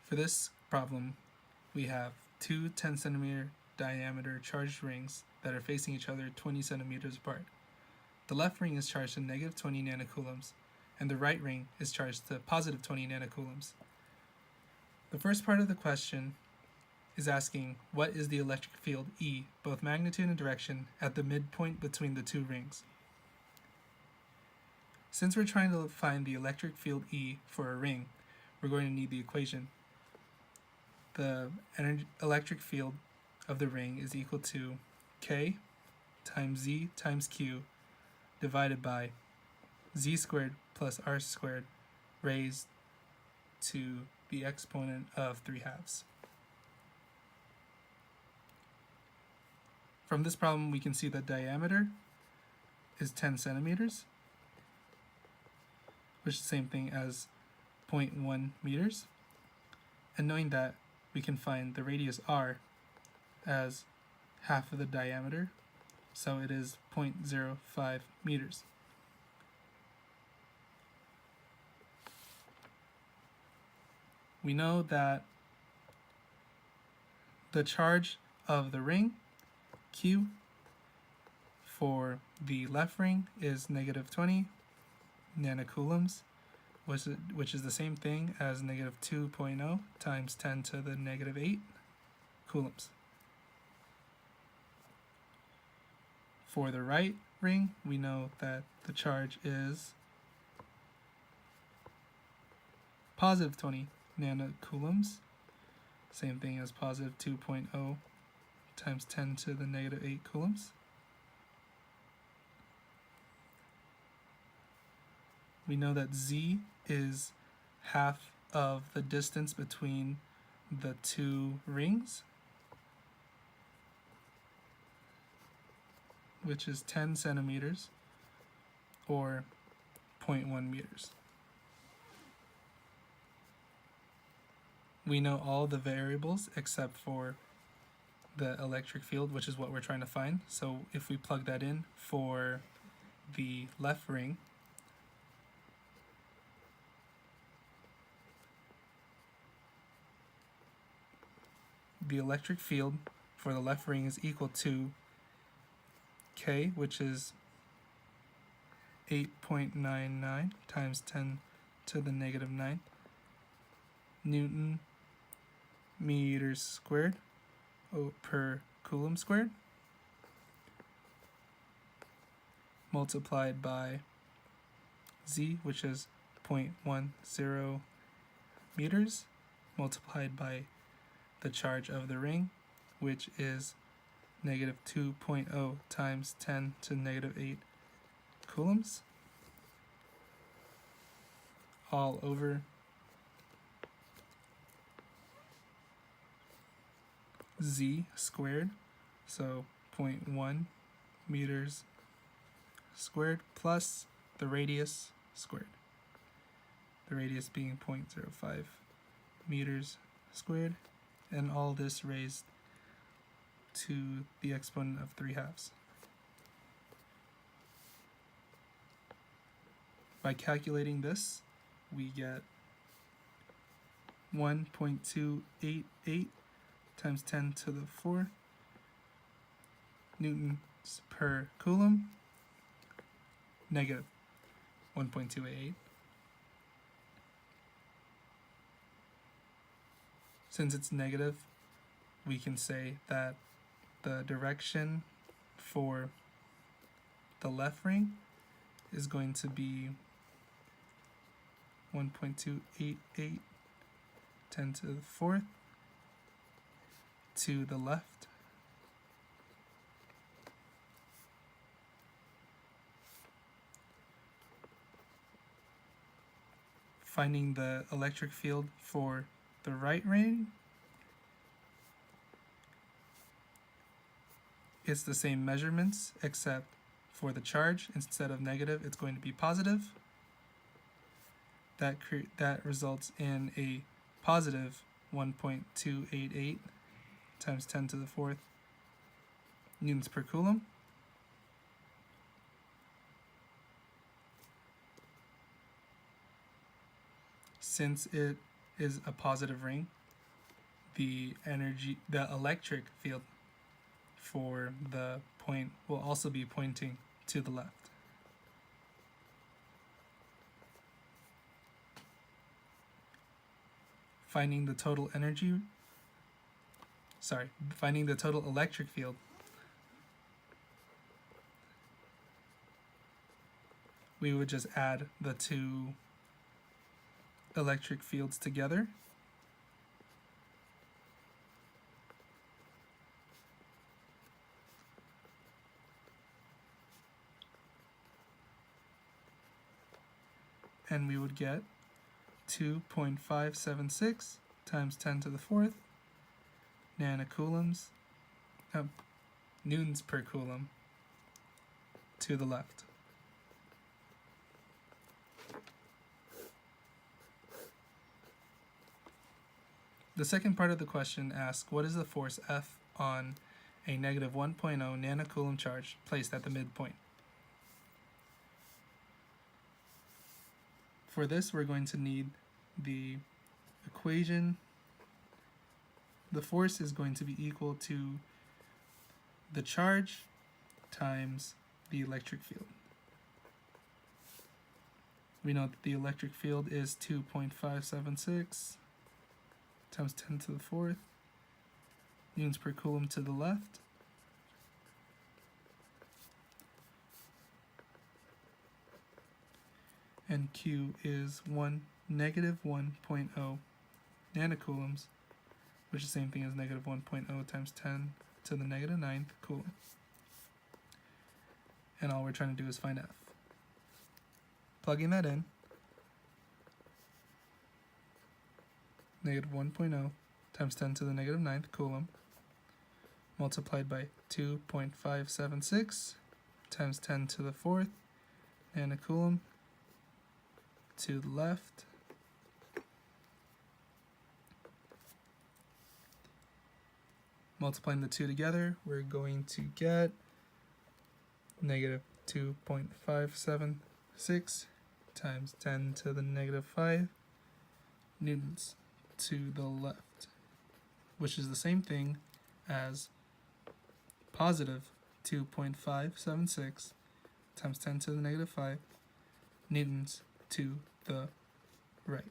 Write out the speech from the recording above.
For this problem, we have two 10 centimeter diameter charged rings that are facing each other 20 centimeters apart. The left ring is charged to negative 20 nanocoulombs, and the right ring is charged to positive 20 nanocoulombs. The first part of the question is asking what is the electric field E, both magnitude and direction, at the midpoint between the two rings. Since we're trying to find the electric field E for a ring, we're going to need the equation. The electric field of the ring is equal to K times Z times Q divided by Z squared plus R squared raised to the exponent of 3/2. From this problem, we can see that diameter is 10 centimeters, which is the same thing as 0.1 meters. And knowing that, we can find the radius r as half of the diameter, so it is 0.05 meters. We know that the charge of the ring, Q, for the left ring is negative 20 nanocoulombs, which is the same thing as negative 2.0 times 10 to the negative 8 coulombs. For the right ring, we know that the charge is positive 20 nanocoulombs, same thing as positive 2.0 times 10 to the negative 8 coulombs. We know that Z is half of the distance between the two rings, which is 10 centimeters or 0.1 meters. We know all the variables except for the electric field, which is what we're trying to find. So if we plug that in for the left ring, the electric field for the left ring is equal to K, which is 8.99 times 10 to the negative 9 Newton meters squared per coulomb squared, multiplied by Z, which is 0.10 meters, multiplied by the charge of the ring, which is negative 2.0 times 10 to negative 8 coulombs, all over Z squared, so 0.1 meters squared plus the radius squared. The radius being 0.05 meters squared, and all this raised to the exponent of 3/2. By calculating this, we get 1.288 times 10 to the 4 newtons per coulomb, negative 1.288. Since it's negative, we can say that the direction for the left ring is going to be 1.288 10 to the 4th to the left, finding the electric field for the right ring. It's the same measurements, except for the charge, instead of negative, it's going to be positive. That results in a positive 1.288 times 10 to the 4th newtons per coulomb. Since it is a positive ring, the electric field for the point will also be pointing to the left. Finding the total electric field, we would just add the two electric fields together. And we would get 2.576 times 10 to the fourth nanocoulombs, newtons per coulomb to the left. The second part of the question asks, what is the force F on a negative 1.0 nanocoulomb charge placed at the midpoint? For this, we're going to need the equation. The force is going to be equal to the charge times the electric field. We know that the electric field is 2.576 times 10 to the fourth newtons per coulomb to the left. And Q is negative 1.0 nanocoulombs, which is the same thing as negative 1.0 times 10 to the negative 9th coulomb. And all we're trying to do is find F. Plugging that in, negative 1.0 times 10 to the negative 9th coulomb multiplied by 2.576 times 10 to the fourth nanocoulomb to the left. Multiplying the two together, we're going to get negative 2.576 times 10 to the negative 5 newtons to the left, which is the same thing as positive 2.576 times 10 to the negative 5 newtons to the right.